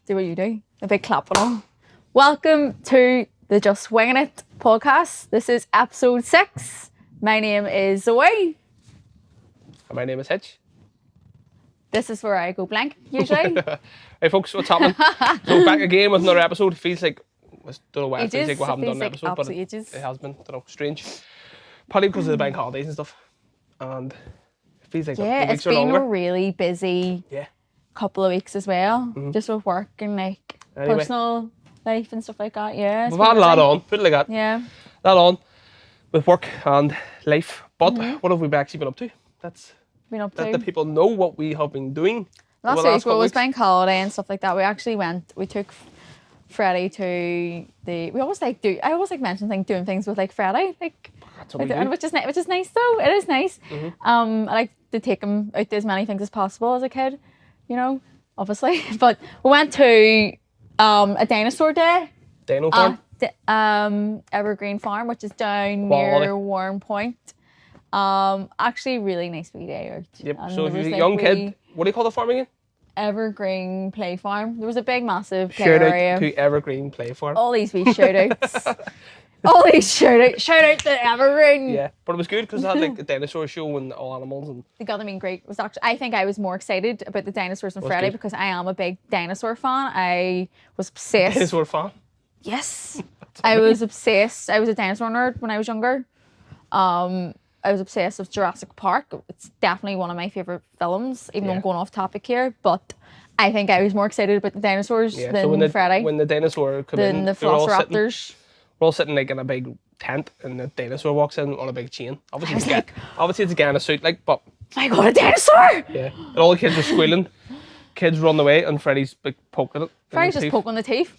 Do what you do. A big clap for them. Welcome to the Just Winging It podcast. This is episode 6. My name is Zoe. And my name is Hitch. This is where I go blank, usually. Hey folks, what's happening? So back again with another episode. It feels like, I don't know why it feels like we haven't done an episode, but it has been, strange. Probably because of the bank holidays and stuff. And it feels like the weeks are longer. It's been a really busy couple of weeks as well. Just with work and personal life and stuff like that. Yeah, we've had a lot on, put it like that. Yeah. A lot on with work and life. But what have we actually been up to? That the people know what we have been doing. Last week was bank holiday and stuff like that. We took Freddie to the. I always like mentioning doing things with Freddie, which is nice though. It is nice. I like to take him out to as many things as possible as a kid, obviously. But we went to a dinosaur day. Dino farm. Evergreen Farm, which is down near Warren Point. Actually, really nice wee day out. Yep. So if you're a young kid, what do you call the farm again? Evergreen Play Farm. There was a big, massive play area. Shout out to Evergreen Play Farm. All these wee shout outs. All these shout out to Evergreen. Yeah, but it was good because it had a dinosaur show and all animals and. They got them in great. I think I was more excited about the dinosaurs than Freddie because I am a big dinosaur fan. I was obsessed. Dinosaur fan? Yes, I was obsessed. I was a dinosaur nerd when I was younger. I was obsessed with Jurassic Park. It's definitely one of my favourite films, even though I'm going off topic here. But I think I was more excited about the dinosaurs than Freddie. When the dinosaur came in, the Velociraptors. We're all sitting in a big tent and the dinosaur walks in on a big chain. Obviously it's a guy in a suit, but... My God, a dinosaur! Yeah. And all the kids are squealing. Kids run away and Freddie's poking it. Freddie's just poking the teeth.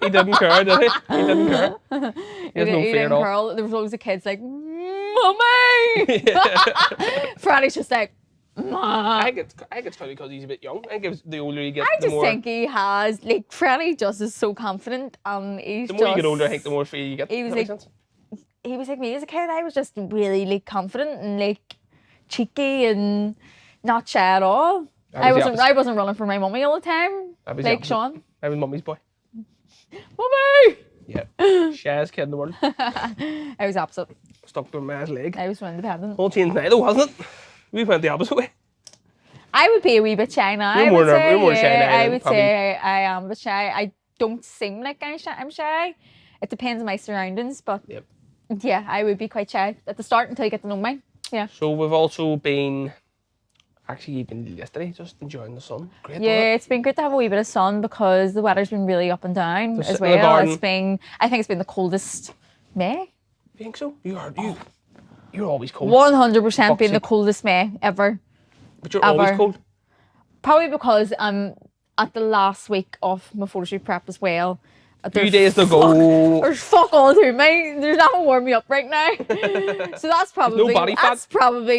He didn't care, did he? He didn't care. He has no fear at all. There was loads of kids Mummy! Freddie's just I think it's probably because he's a bit young. I think the older you get, think he has, Freddie just is so confident. The more you get older, I think the more fear you get. He was like me as a kid. I was just really confident and cheeky and not shy at all. I wasn't running for my mummy all the time. Sean. I was mummy's boy. Mummy! Yeah. Shyest kid in the world. I was opposite. Stuck to a man's leg. I was so independent. All changed now though, wasn't it? We went the opposite way. I would be a wee bit shy now. You're more shy now. I would say I am a bit shy. I don't seem like I'm shy. It depends on my surroundings, but yeah, I would be quite shy at the start until you get to know me. Yeah. So we've also been... Actually, even yesterday, just enjoying the sun. Great. Yeah, it's been good to have a wee bit of sun because the weather's been really up and down as well. I think it's been the coldest May. You think so? You're always cold. 100% been the coldest May ever. But you're always cold? Probably because I'm at the last week of my photo shoot prep as well. A few days to go. There's fuck all to me. There's nothing warm me up right now. So that's probably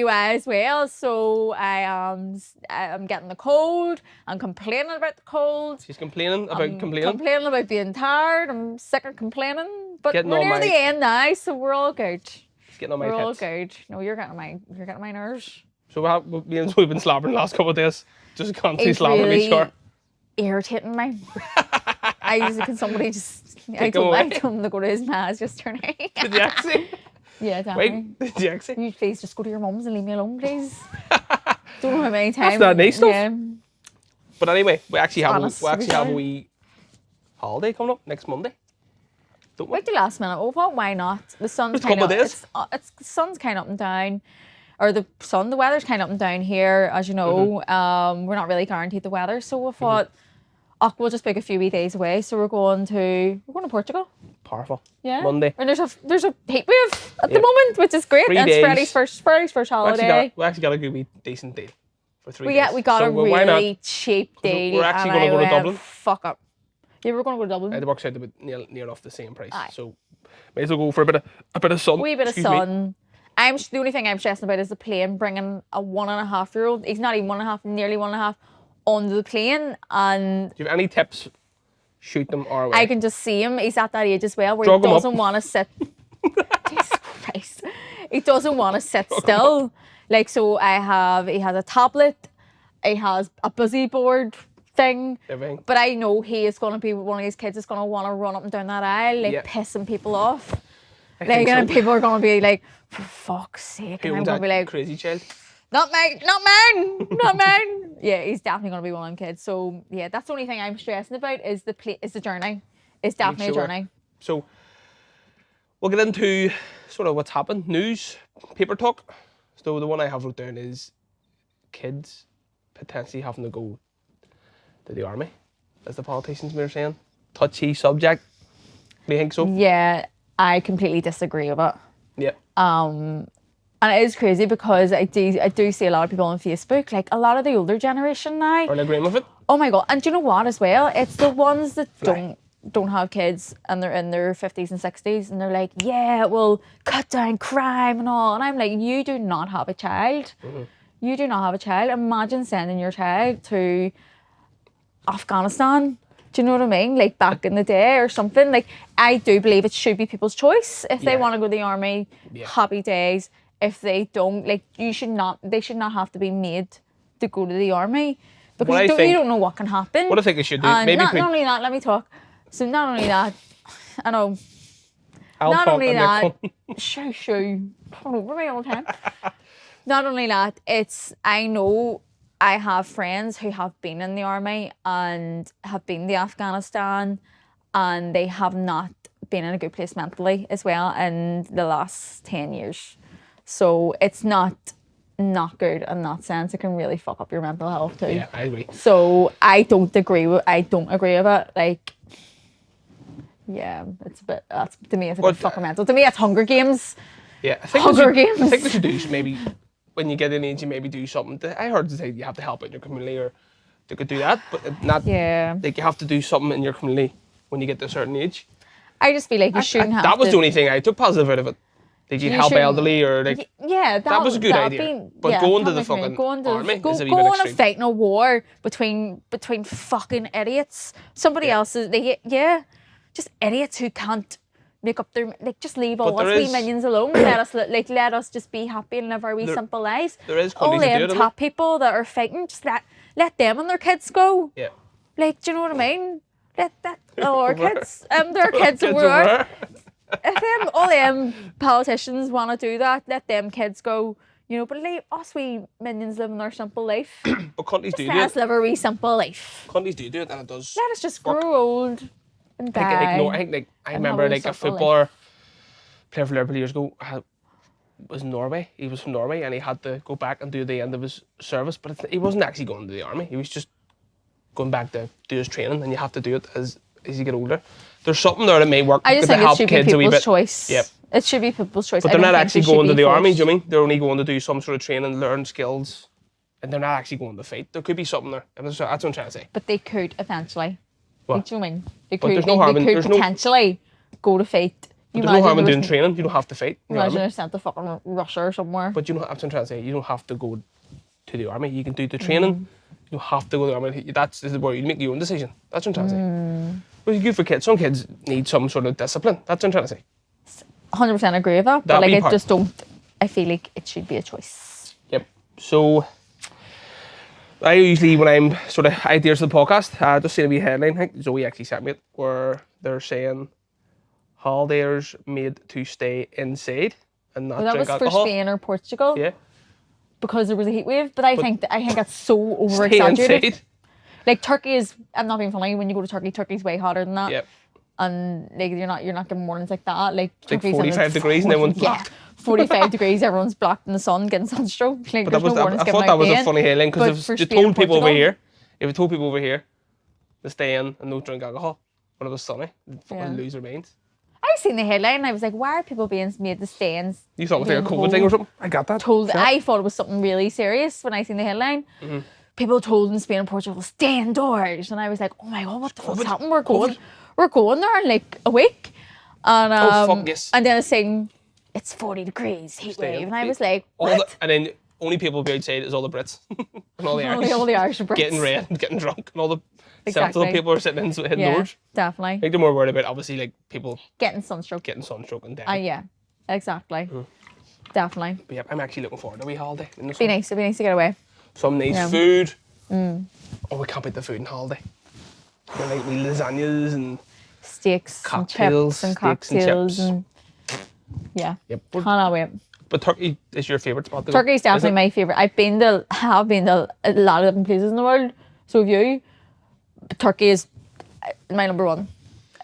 why as well. So I'm getting the cold. I'm complaining about the cold. She's complaining about complaining about being tired. I'm sick of complaining. But we're near the end now, so we're all good. Getting on my We're all good. No, you're getting my nerves. So we've been slobbering the last couple of days. Just constantly slobbering me, sure. Irritating me. Can somebody just... I told him to go to his ma's yesterday. Did you actually? Yeah, definitely. Wait, did you actually? You please just go to your mum's and leave me alone, please. Don't know how many times. That's not nice stuff. Yeah. But anyway, we actually have a wee holiday coming up next Monday. Don't we? Like the last minute. Well, why not? The sun's it's kind of... the sun's kind of up and down. Or the weather's kind of up and down here, as you know. We're not really guaranteed the weather, so we thought... we'll just pick a few wee days away. So we're going to Portugal. Powerful. Yeah. Monday. And there's a heat wave at the moment, which is great. 3 That's days. Freddie's first holiday. We actually got a good wee decent deal for 3 days. We got a really cheap deal. We're actually going to go to Dublin. Fuck up. Yeah, we're going to go to Dublin. It works out about near enough the same price. Aye. So may as well go for a bit of sun. A wee bit of sun. The only thing I'm stressing about is the plane bringing a 1.5-year-old. He's not even 1.5, nearly 1.5. Onto the plane. And do you have any tips? Shoot them our way. I can just see him. He's at that age as well where he doesn't want to sit. Jesus Christ. He doesn't want to sit still. He has a tablet he has a busy board thing. Everything. But I know he is going to be one of these kids that's going to want to run up and down that aisle, like pissing people off. Like, and people are going to be like, for fuck's sake. And I'm going to be like, crazy child? Not mine. Yeah, he's definitely going to be one of them kids. So yeah, that's the only thing I'm stressing about is the journey. It's definitely a journey. So we'll get into sort of what's happened. News, paper talk. So the one I have wrote down is kids potentially having to go to the army, as the politicians were saying. Touchy subject. Do you think so? Yeah, I completely disagree with it. Yeah. And it is crazy because I do see a lot of people on Facebook, like a lot of the older generation now. Are they agreeing with it? Oh my God. And do you know what as well? It's the ones that don't have kids and they're in their 50s and 60s and they're like, yeah, well, cut down crime and all. And I'm like, you do not have a child. Mm-hmm. You do not have a child. Imagine sending your child to Afghanistan. Do you know what I mean? Like back in the day or something. Like, I do believe it should be people's choice. If they want to go to the army, happy days. If they don't, like, they should not have to be made to go to the army because you don't know what can happen. What I think they should do, maybe not only that, let me talk. So not only that, I know. I'll not talk only that, shoo. Come over me all the time. Not only that, I know I have friends who have been in the army and have been to Afghanistan, and they have not been in a good place mentally as well in the last 10 years. So it's not good in that sense. It can really fuck up your mental health too. Yeah, I agree. So I don't agree with it. Like, yeah, it's a bit. To me, it's a bit fucking mental. To me, it's Hunger Games. Yeah, I think Hunger Games. I think they should do maybe when you get an age, you maybe do something. I heard they say you have to help out in your community, or they could do that, but not. Yeah. Like you have to do something in your community when you get to a certain age. I just feel like you shouldn't have. That was the only thing I took positive out of it. Did you help elderly or like? Yeah, that was a good idea. But going to the fucking army is a wee bit extreme. And fighting a war between fucking idiots. Somebody else's, just idiots who can't make up their, like, just leave all us wee minions alone. let us just be happy and live our wee simple lives. There is all them top people that are fighting, just let them and their kids go. Yeah. Like, do you know what I mean? Our kids, their kids were. If all them politicians want to do that, let them kids go, but leave us wee minions living their simple life. But countries do let us live a wee simple life. Countries do it, and it does. Let us just grow old and die. I remember a footballer playing for Liverpool years ago was in Norway. He was from Norway and he had to go back and do the end of his service, but he wasn't actually going to the army. He was just going back to do his training, and you have to do it as you get older. There's something there that may work I just to think help it should kids be a wee people's bit. Choice. Yep. It should be people's choice. But they're not actually going to the army, do you mean? They're only going to do some sort of training, learn skills, and they're not actually going to fight. There could be something there. That's what I'm trying to say. But they could eventually. What? Do you know what I mean? They could potentially go to fight. There's no harm in doing training. You don't have to fight. Imagine they're sent to fucking Russia or somewhere. But that's what I'm trying to say. You don't have to go to the army. You can do the training. You don't have to go to the army. This is where you make your own decision. That's what I'm trying to say. But it's good for kids. Some kids need some sort of discipline. That's what I'm trying to say. 100% agree with that. But like, I feel like it should be a choice. Yep. So I usually, when I'm sort of ideas for the podcast, just see a wee headline. I think Zoe actually sent me it, where they're saying holidays made to stay inside and not drink alcohol. That was for Spain or Portugal. Yeah. Because there was a heat wave, but I think that's so over exaggerated. Like Turkey is, I'm not being funny. When you go to Turkey's way hotter than that. Yep. And like you're not getting mornings like that. Like it's like 45 degrees and everyone's blocked. 45 degrees, everyone's blocked in the sun, getting sunstroke. Like, but I thought that was a funny headline because if you told people over here, to stay in and not drink alcohol when it was sunny, they'd fucking lose their minds. I seen the headline and I was like, why are people being made to stay in? You thought it was like a COVID thing or something? I got that. I thought it was something really serious when I seen the headline. Mm-hmm. People told in Spain and Portugal, stay indoors. And I was like, oh my God, what the fuck's happened? We're going there in like a week. And, fuck yes. And then it's saying, it's 40 degrees, heat wave. And I was like, what? And then only people who be outside is all the Brits and all the Irish. all the Irish and Brits. Getting red and getting drunk. And all the sensible people are sitting indoors. Definitely. I think they're more worried about, obviously, like people getting sunstroke and dying. Yeah, exactly. Definitely. But yeah, I'm actually looking forward to a wee holiday. It'd be nice to get away. Some nice food, Oh, we can't beat the food in holiday. We're like we lasagnas and steaks cocktails, and chips and cocktails and yeah. Yep. Cannot wait. But Turkey is your favourite spot to go? Turkey is definitely my favourite. I have been to a lot of different places in the world. So have you. But Turkey is my number one.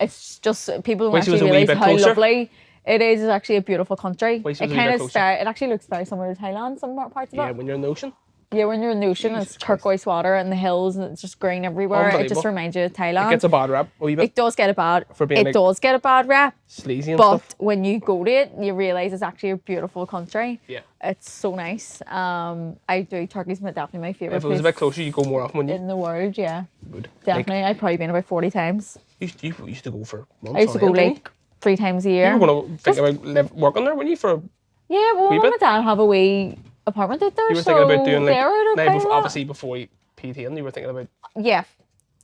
It's just people don't actually realise how lovely it is. It's actually a beautiful country. It kind of it actually looks very similar to Thailand, some parts of it. Yeah, when you're in the ocean. Yeah, when you're in the ocean, it's turquoise water and the hills, and it's just green everywhere. It just reminds you of Thailand. It gets a bad rap a wee bit. It does get a bad rap. Sleazy and stuff. But when you go to it, you realise it's actually a beautiful country. Yeah. It's so nice. Turkey's definitely my favourite place. If it was a bit closer, you go more often, wouldn't you? In the world, yeah. Good. Definitely. I've probably been about 40 times. You used to go for months. I used to go like 3 times a year. You were going to think about working there, weren't you, for yeah, well, my dad have a wee apartment out there. You were thinking about doing like, obviously before you PT in, you were thinking about... Yeah.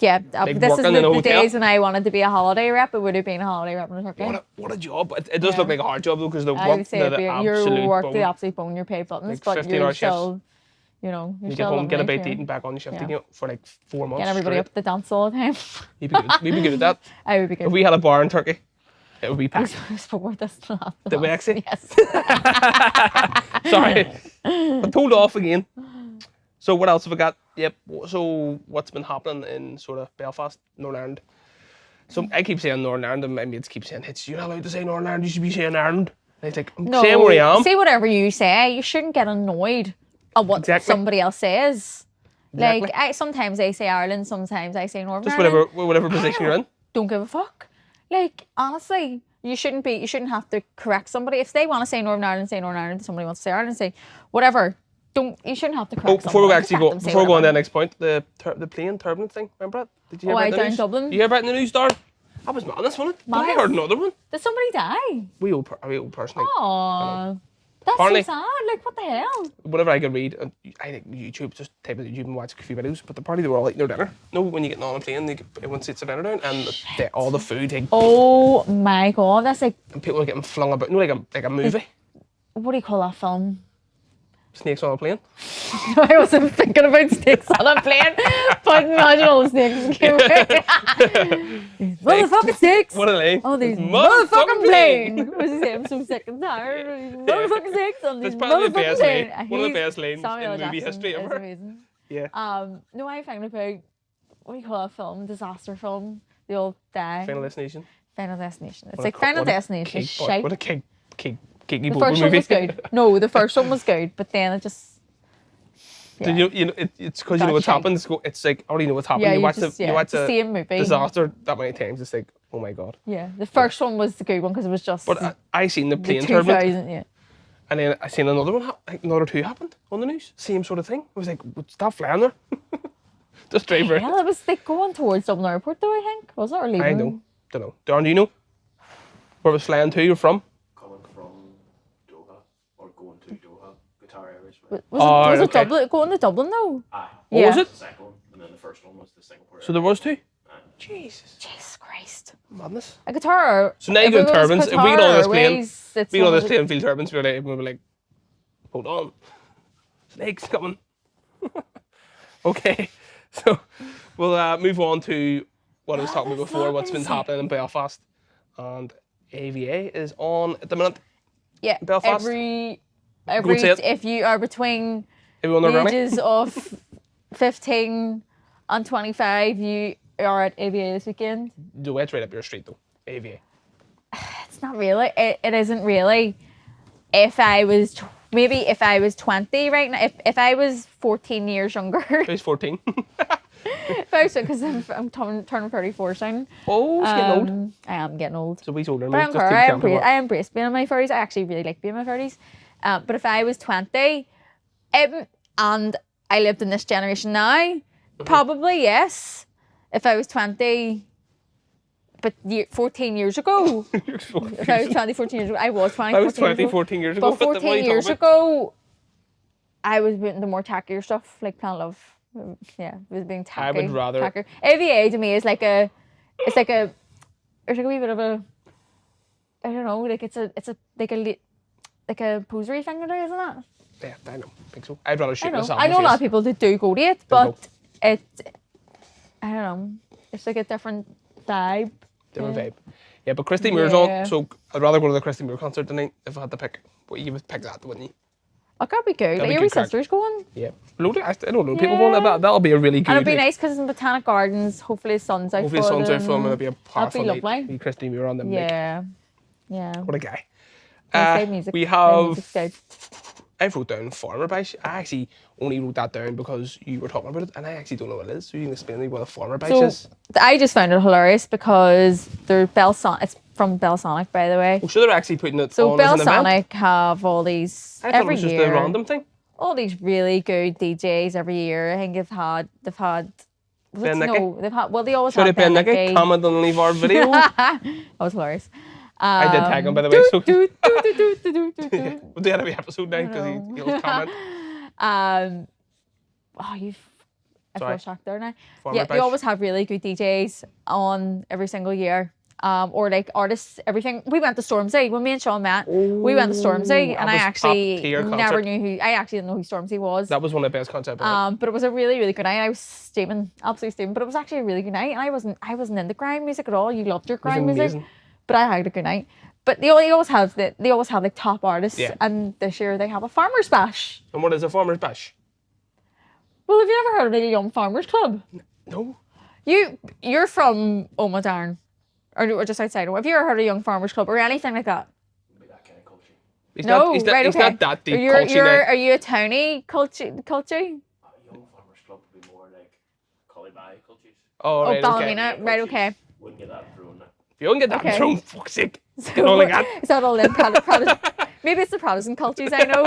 Like this is the days when I wanted to be a holiday rep. It would have been a holiday rep in Turkey. What a job. It does look like a hard job though, because the work the absolute bone, you're paid buttons, like but you're still, you get home, get a bite to eat and back on the shift again for like 4 months. Get everybody up to dance all the time. We'd be good at that. I would be good. If we had a bar in Turkey, it would be packed. We spoke about this last. Did we actually? Yes. Sorry. I told off again. So what else have we got? Yep. So what's been happening in sort of Belfast, Northern Ireland? So I keep saying Northern Ireland, and my mates keep saying, you're not allowed to say Northern Ireland, you should be saying Ireland. And I think, I'm saying where I am. Say whatever you say. You shouldn't get annoyed at what somebody else says. Exactly. Like, sometimes I say Ireland, sometimes I say Northern Ireland. Just whatever position you're in. Don't give a fuck. Like, honestly, you shouldn't have to correct somebody. If they want to say Northern Ireland, say Northern Ireland. If somebody wants to say Ireland, say whatever. You shouldn't have to correct before we actually go, before we go on to the next point, the plane turbulence thing, remember that? Did you hear about that? Down in Dublin. You hear about it in the news, Darren? That was madness, wasn't it? But I heard another one. Did somebody die? A wee old person. Oh, that's so sad. Like, what the hell? Whatever I could read, I think YouTube, just type in YouTube and watch a few videos, but apparently they were all eating their dinner. No, when you get on a plane, everyone sits their dinner down, and all the food. Oh my God, that's like... And people are getting flung about, like a movie. What do you call that film? Snakes on a plane. I wasn't thinking about snakes on a plane, but imagine all the snakes came out. Motherfucking snakes! What are they? Oh, these motherfucking plane! What was he saying? I'm so sick and tired. Motherfucking snakes on these motherfucking plane. One of the best lanes Samuel in movie history ever. Amazing. Yeah. No, I'm thinking about, what do you call that film? Disaster film. The old die. Final Destination. Final Destination. It's like Final Destination. What a cake. The first one was good. No, the first one was good, but then it just... Yeah. It's because you know what's happened. It's like, I already know what's happened. Yeah, you watch the same movie. Disaster that many times. It's like, oh my God. Yeah, the first one was the good one because it was just... But I seen the plane turbulence. Yeah. And then I seen another one, like another two happened on the news. Same sort of thing. I was like, stop flying there. Just drive right. Yeah, it was like going towards Dublin Airport though, I think. Was it, or leaving? I know. Don't know. Darren, do you know where it was flying to or from? Was it Dublin? Going to Dublin though? Aye. Yeah. What was it? The second one, and then the first one was the Singapore. So there was two? Jesus Christ. Madness. A guitar. So now you got turbines. If we get on this plane, feel turbines, we'll be like, hold on. Snakes coming. Okay. So we'll move on to what I was talking about before, what's been happening in Belfast. And AVA is on at the minute. Yeah. Belfast. If you are between the ages of 15 and 25, you are at AVA this weekend. No, it's right up your street though, AVA. It's not really. It isn't really. If I was 20 right now, if I was 14 years younger. Who's 14? Because I'm turning 34 soon. Oh, she's getting old. I am getting old. So he's older. But I embrace being in my 30s. I actually really like being in my 30s. But if I was 20 and I lived in this generation now, probably yes. If I was 20, but 14 years ago, if I was 20, 14 years ago, I was 20. I was 20, 14 years ago. But 14 years ago, I was doing the more tackier stuff, like Planet Love. Yeah, it was being tacky. I would rather... Tacker. AVA to me is like a wee bit of a, I don't know, like it's like a posery thing to do, isn't it? Yeah, I know. I think so. I'd rather shoot myself. I know a lot of people that do go to it, but I don't know. It's like a different vibe. Different vibe. Yeah, but Christy Moore's on, so I'd rather go to the Christy Moore concert tonight if I had to pick. But you would pick that, wouldn't you? Oh, that'd be good. Like, your wee sister's going. Yeah. I don't know. People going. That'll be a really good. And it'll be nice because it's in Botanic Gardens. Hopefully the sun's out for them. Hopefully the sun's out for them and it'll be a powerful night. That'd be lovely. Christy Moore on them. Yeah. Yeah. What a guy. Music. We have... I wrote down Farmer Bash. I actually only wrote that down because you were talking about it, and I actually don't know what it is. So you can explain to me what a Farmer Bash is. I just found it hilarious because they're it's from Belsonic, by the way. Oh, so they're actually putting it on as an event? So Belsonic have all these every year. I thought it was just a random thing. All these really good DJs every year. I think they've had. Ben Nicky? No, they've had. Well, they always Should have Ben Nicky comment and leave our video. That was hilarious. I did tag him, by the way. So we'll do every episode now because he'll comment. I feel shocked there now. They always have really good DJs on every single year. Or like artists, everything. We went to Stormzy when me and Sean met. We went to Stormzy, and I actually never knew who. I actually didn't know who Stormzy was. That was one of the best concerts. But it was a really, really good night. I was steaming, absolutely steaming. But it was actually a really good night, and I wasn't into grime music at all. You loved your grime music, but I had a good night. But they always have like top artists, and this year they have a Farmers Bash. And what is a Farmers Bash? Well, have you ever heard of the Young Farmers Club? No. You're from Omadarn. Or just outside. Have you ever heard of Young Farmers Club or anything like that? That kind of culture. He's not that deep culture. Are you a townie culture? Young Farmers Club would be more like Collie-Bay cultures. Oh, right, Ballymena, right, okay. Wouldn't get that thrown now. You wouldn't get that thrown, fuck's sake. So, like that. Is that all in Protestant? Maybe it's the Protestant cultures, I know.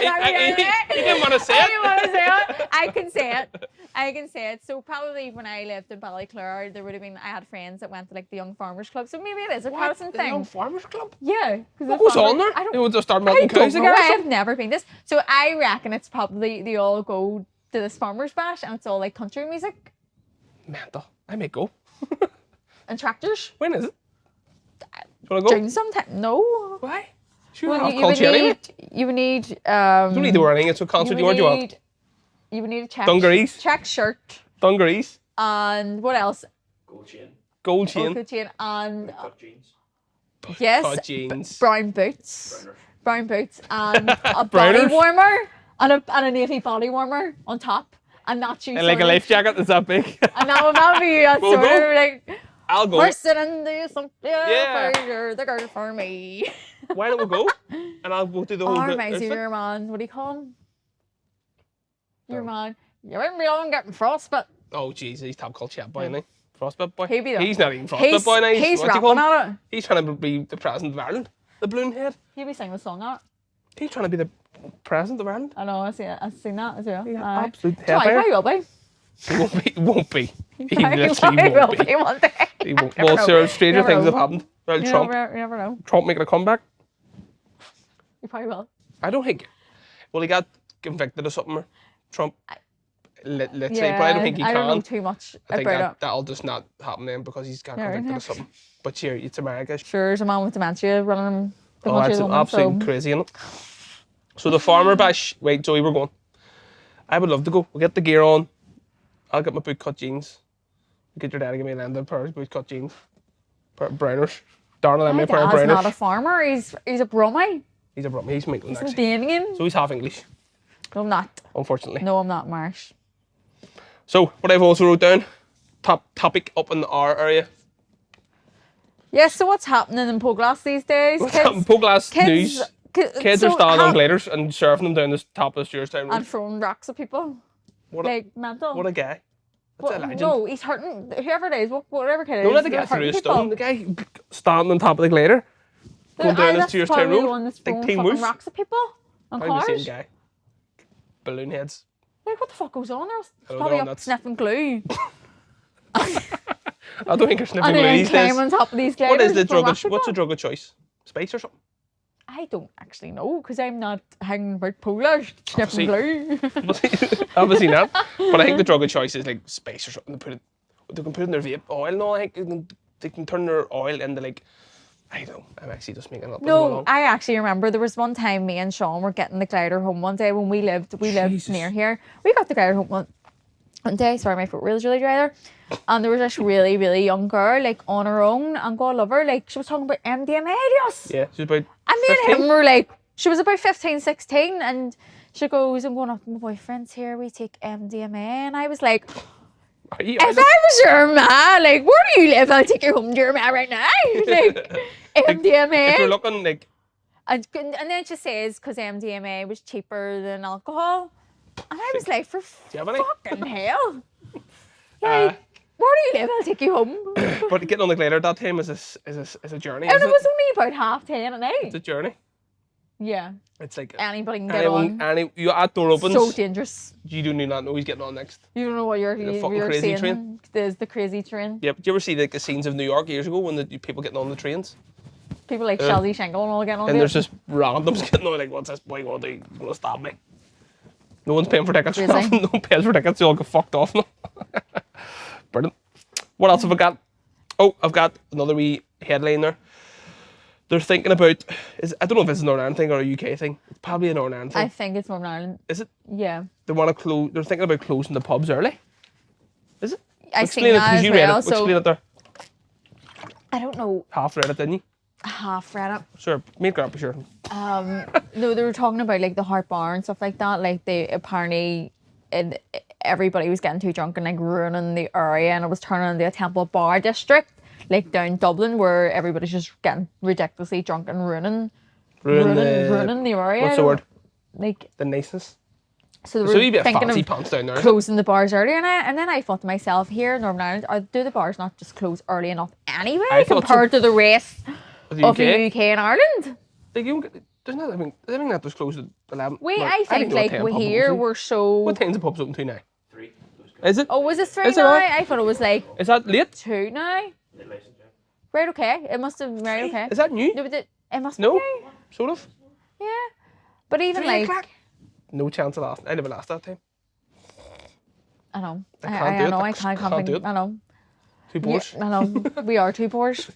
You didn't want to say it. I can say it. So probably when I lived in Ballyclare, I had friends that went to like the Young Farmers Club. So maybe it is a Protestant thing. Young Farmers Club? Yeah. What goes on there? They would just start milking cows again. I have never been this. So I reckon it's probably they all go to this Farmers Bash and it's all like country music. Mental. I may go. And tractors. When is it? Do you want to go? June sometime. No. Why? You would need. You don't need to wear anything. It's a concert. You want. You would need a check shirt. Dungarees. And what else? Gold chain. Gold chain and cut jeans. Yes. Cut jeans. Brown boots. Brown boots and a body warmer and a navy body warmer on top and not shoes. And like a life jacket that's that big. And that would be a we'll sort of like. I'll go. We're sitting there, something for the girl for me. Why don't we go? And I'll go through the whole bit. Reminds you of your man. What do you call him? Your man. You wouldn't be on getting frostbite. Oh, jeez, he's top culture boy, isn't he? Frostbite boy. He's not even frostbite boy now. He's rapping at it. He's trying to be the president of Ireland. The balloon head. He'll be singing a song at it. He's trying to be the president of Ireland. I know. I've seen that as well. Yeah, absolute headbanger. He will be. He won't be. He literally won't be one day. He won't. Well, sir, stranger things have happened. Well, Trump. You never know. Trump making a comeback. He probably will. I don't think. Well, he got convicted of something. Trump. Let's say, but I don't think he can. I don't know too much about it. That'll just not happen then because he's got convicted of something. But here, it's America. Sure, there's a man with dementia running the country. Oh, that's absolutely crazy, isn't it? So the Farmer Bash. Wait, Joey, we're going. I would love to go. We'll get the gear on. I'll get my boot-cut jeans. Get your dad to give me a pair of boot-cut jeans. Browners. Darnell and me a pair of browners. He's not a farmer. He's a Brummie. He's a Brummie. He's Maitland, actually. He's Albanian. So he's half English. No, I'm not. Unfortunately. No, I'm not Marsh. So, what I've also wrote down, top topic up in our area. Yeah, so what's happening in Poglass these days? What's happening in Poglass news? Kids are standing on gliders and surfing them down the top of the Stewartstown Road. And throwing rocks at people. Mental. What a guy. That's a legend. No, he's hurting whoever it is, whatever kid it is. Don't let the guy through a stone. The guy standing on top of the glider. Going down the Stewartstown Road. Like Teen Wolf. Rocks at people on cars. The same guy. Balloon heads. Like, what the fuck goes on there? He's probably up sniffing glue. I don't think you're sniffing glue these days. On top of these gliders. What's the drug of choice? Space or something? I don't actually know because I'm not hanging about polars sniffing glue. Obviously not. But I think the drug of choice is like space or something. They can put in their vape oil and all. I think they can turn their oil into like, I don't know. I'm actually just making it up. No, I actually remember there was one time me and Sean were getting the glider home one day when we lived near here. We got the glider home one day, sorry, my throat was really dry there. And there was this really, really young girl, like, on her own, and God love her, like, she was talking about MDMA to us. Yeah, she was about And me and him were like, she was about 15, 16, and she goes, I'm going up with my boyfriend's here, we take MDMA. And I was like, if I was your ma, like, where do you live? I'll take you home to your ma right now. Like, MDMA. If you're looking, like... And then she says, because MDMA was cheaper than alcohol. And I was like, for fucking hell. Like, where do you live? I'll take you home. But getting on the glider at that time is a journey, And it was only about 10:30 at night. It's a journey. Yeah. It's like... Anybody can get on. That door opens. So dangerous. You do not know who's getting on next. You don't know what you're crazy seeing. train. There's the crazy train. Yep. Did you ever see like the scenes of New York years ago when the people getting on the trains? People like Shelly Shangle and all getting on and it. there's just randoms getting on, like, what's this boy going to do? He's going to stab me. No one's paying for tickets. No one pays for tickets. They all get fucked off now. Brilliant. What else have I got? Oh, I've got another wee headline there. They're thinking about, I don't know if it's a Northern Ireland thing or a UK thing. It's probably a Northern Ireland thing. I think it's Northern Ireland. Is it? Yeah. They're thinking about closing the pubs early. Is it? I think that as well. Explain it there. I don't know. Half read it, didn't you? Half read it. Sure, make it up, sure. No, they were talking about like the Heart Bar and stuff like that. Like they apparently, everybody was getting too drunk and like ruining the area, and it was turning into a Temple Bar district, like down Dublin, where everybody's just getting ridiculously drunk and ruining the area. What's the word? Like the niceness. So they were a bit thinking fancy of pants down there, closing the bars early, and then I thought to myself, here in Northern Ireland, do the bars not just close early enough anyway compared to the rest of the UK and Ireland? Like there's not. I think that was closed at 11. I think like we here we're so. What time's the pubs open to now? 3. Is it? Oh, was it 3 now? I thought it was like. Is that late? 2 now. Right, okay. It must have been right, okay. Is that new? No, but it must be. No, sort of. Yeah, but even 3 like. o'clock? No chance of last. I never last that time. I know. I know. I can't do it. I know. 2 boars. Yeah, I know. We are 2 boars.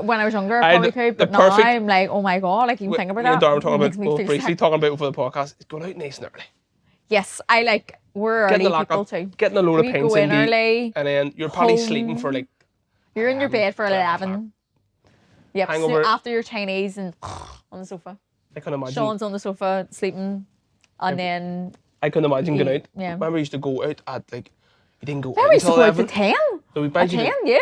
When I was younger, probably 2, but now I'm like, oh my god, like even think about that. Me and Darren were briefly talking about for the podcast. It's going out nice and early. Yes, we're early people too. Getting a load of pints in early, and then you're probably sleeping for like. You're in your bed for 11. Yep. Hangover. So after your Chinese and on the sofa. I can imagine. Sean's on the sofa sleeping, and then. I couldn't imagine going out. Yeah. Remember, we used to go out at like. You didn't go out until 11. We used to go out at 10. So we at 10, yeah.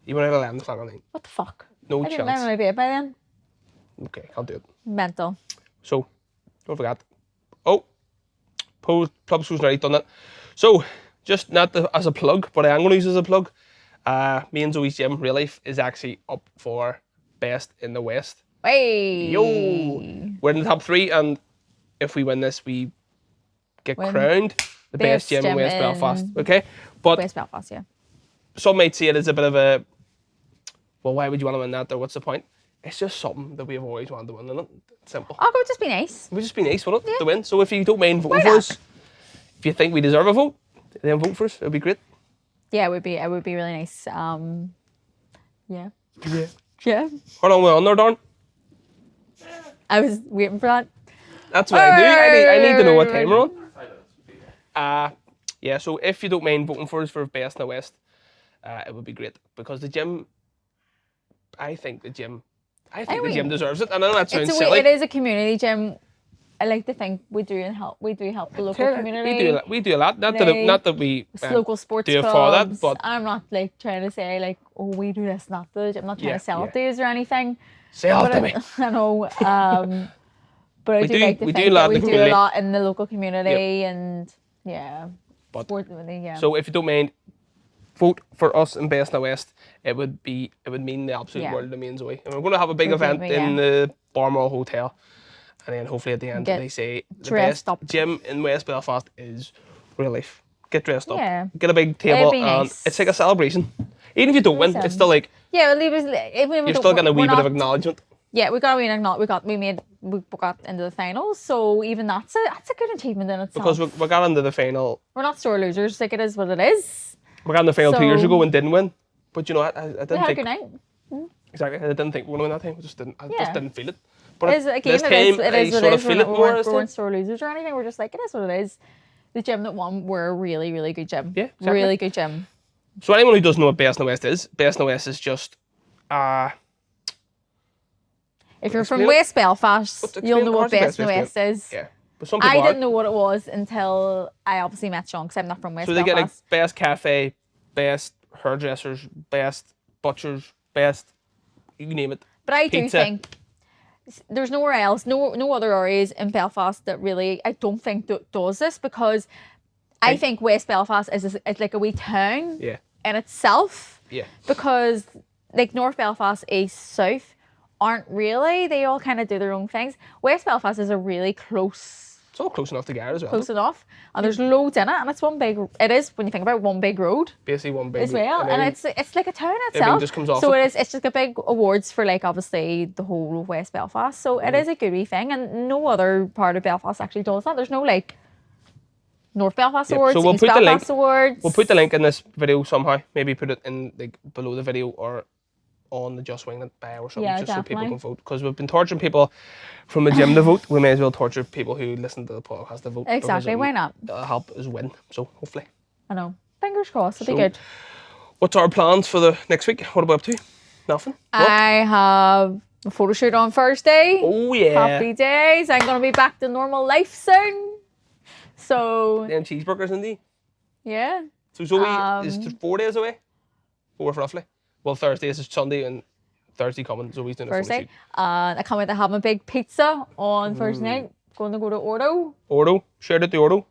You went out at 11 o'clock at night. What the fuck? No I chance. didn't remember my bed by then. Okay, can't do it. Mental. So, don't forget. Oh, Pubs Closing already done that. So, just not as a plug, but I am going to use it as a plug. Me and Zoe's gym, Real Life, is actually up for Best in the West. Hey! Yo! We're in the top 3, and if we win this, we get crowned the best gym in West Belfast. Okay? But West Belfast, yeah. Some might see it as a bit of a, well, why would you want to win that, or what's the point? It's just something that we've always wanted to win, isn't it? It's simple. Oh, it would just be nice. It would just be nice, wouldn't it, to win? So if you don't mind voting for us, if you think we deserve a vote, then vote for us. It would be great. Yeah, it would be really nice. Yeah. Yeah. How long are we on there, Darn? I was waiting for that. That's what I do. I need to know what time we're on. Yeah, so if you don't mind voting for us for Best in the West, it would be great. Because the gym, I think the gym deserves it. I know that sounds silly. It is a community gym. I like to think we do help the local community. We do a lot. Not that we local sports do it clubs. For that, but I'm not like trying to say like, oh, we do this, not the. I'm not trying to sell it to you or anything. Sell it to me. I know. But I do like to think that we do a lot in the local community and sport, yeah. So if you don't mind, vote for us in Best in the West. It would mean the absolute world to me and Zoe. And we're going to have a big event in the Barmall Hotel. And then hopefully at the end they say the best gym in West Belfast is Real Life. Get dressed up. Yeah. Get a big table and it's like a celebration. Even if you don't win, it's still like you're still getting a wee bit of acknowledgement. Yeah, we got into the finals, so even that's a good achievement in itself. Because we got into the final. We're not sore losers, like it is what it is. We got in the final 2 years ago and didn't win. But you know what? I didn't think. Had a good night. Exactly. I didn't think we were going to win that time. I just didn't feel it. But it is what it is. We weren't sore losers or anything. We're just like, it is what it is. the gym that won were a really, really good gym. Yeah, exactly. Really good gym. So anyone who doesn't know what Best in the West is, Best in the West is just if you're from West Belfast, you'll know what Best in the West is. Yeah. But some people I didn't know what it was until I obviously met Sean because I'm not from West Belfast. So they get like best cafe, best hairdressers, best butchers, best you name it. But I do think there's nowhere else, no other areas in Belfast that really, I don't think does this, because I think West Belfast is like a wee town in itself. Yeah. Because like North Belfast, East, South aren't really, they all kind of do their own things. West Belfast is a really close. It's all close enough together as well. Close enough. And there's loads in it, and it's one big, it is, when you think about it, one big road. Basically one big as well. And it's like a town itself. Everything just comes off so it's just a big awards for like obviously the whole of West Belfast. So it is a good wee thing, and no other part of Belfast actually does that. There's no like North Belfast Awards, so we'll East put Belfast the link, Awards. We'll put the link in this video somehow. Maybe put it in like below the video or on the Just Wing It bio or something, just definitely. so people can vote. Because we've been torturing people from the gym to vote. We may as well torture people who listen to the podcast to vote. Exactly, why not? It'll help us win. So hopefully. I know. Fingers crossed, it'll be good. What's our plans for the next week? What are we up to? Nothing? I have a photo shoot on Thursday. Oh yeah. Happy days. I'm going to be back to normal life soon. So. Them cheeseburgers, indeed. Yeah. So Zoe is 4 days away? 4 roughly. Well, Thursday is Sunday and Thursday coming. Zoe's doing a photo shoot. I can't wait to have a big pizza on Thursday night. Going to go to Ordo. Ordo. Shout out to Ordo.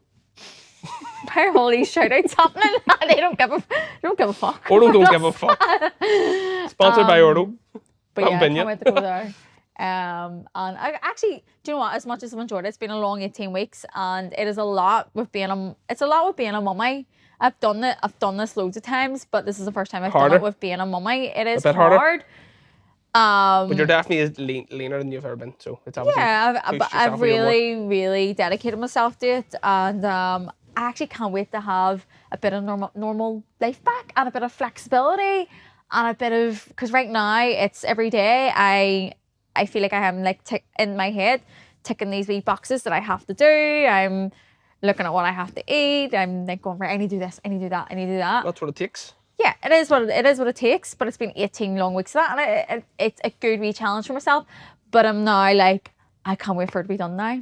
Why are all these shout outs happening? They don't give a fuck. Ordo don't give a fuck. Sponsored by Ordo. But yeah, I can't wait to go there. And I actually, do you know what? As much as I've enjoyed it, it's been a long 18 weeks, and it is a lot with being a mummy. I've done this loads of times, but this is the first time I've done it with being a mummy. It is hard. But you're definitely leaner than you've ever been, so it's obviously I've really dedicated myself to it, and I actually can't wait to have a bit of normal life back, and a bit of flexibility, and a bit of, because right now it's every day I feel like I am like in my head ticking these wee boxes that I have to do. I'm looking at what I have to eat. I'm like going, right, I need to do this, I need to do that, I need to do that. That's what it takes. Yeah, it is what it takes, but it's been 18 long weeks of that, and it's a good wee challenge for myself. But I'm now like, I can't wait for it to be done now.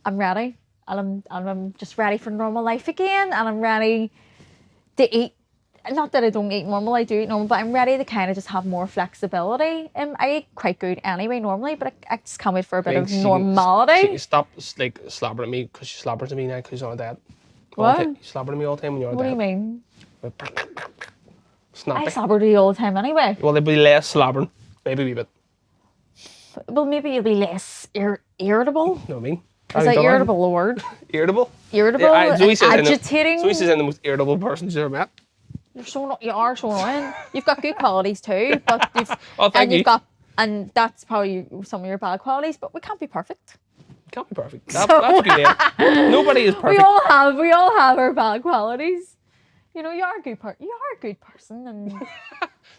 I'm ready, and I'm just ready for normal life again, and I'm ready to eat. Not that I don't eat normal, I do eat normal, but I'm ready to kind of just have more flexibility. I eat quite good anyway normally, but I just can't wait for a bit of normality. She can stop like slobbering at me, because she slobbers at me now because she's on a diet. What? You slobber at me all the time when you're on a diet. What do you mean? Snappy. I slobber to you all the time anyway. Well, there'll be less slobbering, maybe a wee bit. Well, maybe you'll be less irritable. You know what I mean? Is that irritable a word? Irritable? Irritable? Yeah, agitating? Zoe says I'm the most irritable person she's ever met. You are so annoying. You've got good qualities too, but thank you. And that's probably some of your bad qualities, but we can't be perfect. Can't be perfect. That's good. Yeah. Nobody is perfect. We all have our bad qualities. You know, you are a good person, and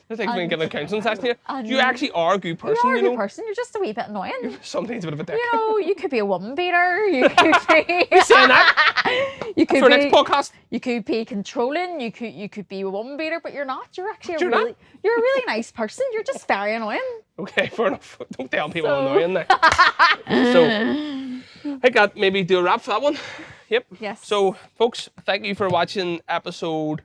It's like when getting a counselling session here. You actually are a good person. You are a good person. You're just a wee bit annoying. Sometimes a bit of a dick. You know, you could be a woman beater. You could be. You're saying that? You could for next podcast. You could be controlling. You could be a woman beater, but you're not. You're actually you're a really nice person. You're just very annoying. Okay, fair enough. Don't tell people I'm annoying now. So, I think I'd maybe do a wrap for that one. Yep. Yes. So, folks, thank you for watching episode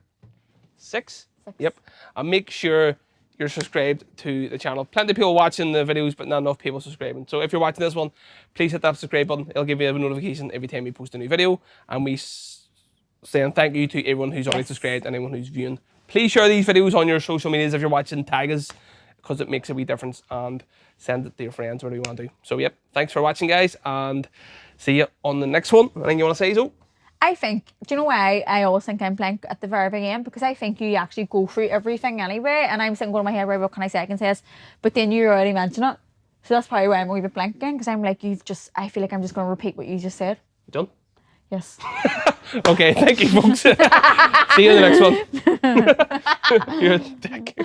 6. Yep. And make sure you're subscribed to the channel. Plenty of people watching the videos, but not enough people subscribing. So if you're watching this one, please hit that subscribe button. It'll give you a notification every time we post a new video. And we saying thank you to everyone who's already subscribed and anyone who's viewing. Please share these videos on your social medias if you're watching. Tag us, because it makes a wee difference. And send it to your friends, whatever you want to do. So yep, thanks for watching, guys. And see you on the next one. Anything you want to say, Zoe? I think, do you know why I always think I'm blank at the very beginning? Because I think you actually go through everything anyway, and I'm sitting going in my head, right, what can I say? I can say this, but then you already mentioned it. So that's probably why I'm a wee bit blank again, because I'm like, I feel like I'm just going to repeat what you just said. Done? Yes. Okay, thank you, folks. See you in the next one. You're a dick.